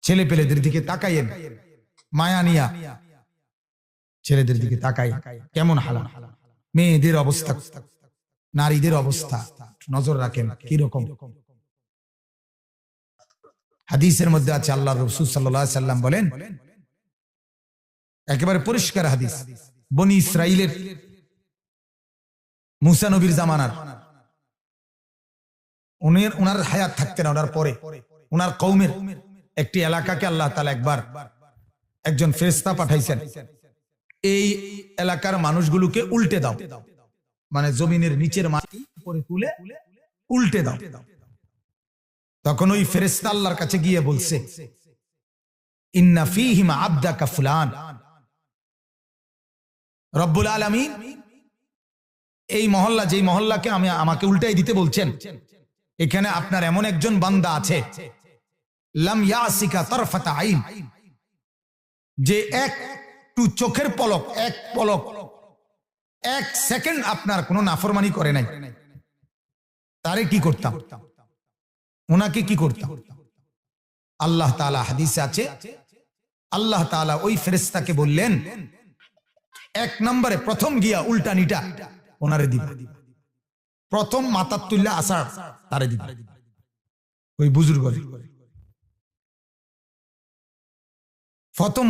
ছেলে পেলেদের দিকে তাকাইয়েন, মায়া নিয়া ছেলেদের দিকে তাকাই, কেমন হালাল। মেয়েদের অবস্থা, নারীদের অবস্থা নজর রাখেন কিরকম। হাদিসের মধ্যে আছে, আল্লাহ রাসূল সাল্লাল্লাহু আলাইহি সাল্লাম বলেন, একেবারে পরিষ্কার হাদিস, বনি ইসরাইলের মুসা নবীর জামানার, উনার হায়াত থাকতে না, ওনার পরে উনার কওমের একটি এলাকাকে আল্লাহ তাআলা একবার একজন ফেরেশতা পাঠাইছেন, এই এলাকার মানুষগুলোকে উল্টে দাও, মানে জমিনের নিচের মাটি উপরে তুলে উল্টে দাও। তখন ওই ফেরেশতা আল্লাহর কাছে গিয়ে বলছে, ইন্না ফীহিম আবদাকা ফুলান, রব্বুল আলামিন এই মহল্লা, যেই মহল্লাকে আমাকে উল্টাই দিতে বলছেন, এখানে আপনার এমন একজন বান্দা আছে, লাম ইয়াসিকা তারফাতা আইন, যে একটু চোখের পলক, এক পলক, এক সেকেন্ড আপনার কোনো নাফরমানি করে নাই। তারে কি করতাম, ওনাকে কি করতাম? আল্লাহ তাআলা হাদিসে আছে, আল্লাহ তাআলা ওই ফেরেশতাকে বললেন, এক নম্বরে প্রথম গিয়া উল্টানিটা ওনারে দিবা, প্রথম মাথার তুল্লা আসার তারে দিবা, ওই বুজুর্গ প্রথম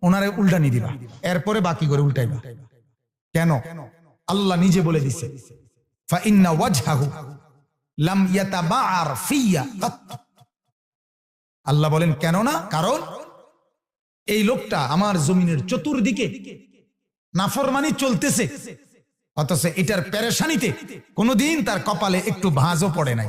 ওনারে উল্টানি দিবা, এরপরে বাকি করে উল্টাইবা। কেন? আল্লাহ নিজে বলে দিছে, ফা ইন্না ওয়াজহাহু লাম ইয়াতাবাআর ফিয়া কাত। আল্লাহ বলেন কেন না, কারণ এই লোকটা আমার জমিনের চতুর্দিকে নাফরমানি চলতেছে, অথচ এটার পেরেশানিতে কোনোদিন তার কপালে একটু ভাঁজও পড়ে নাই।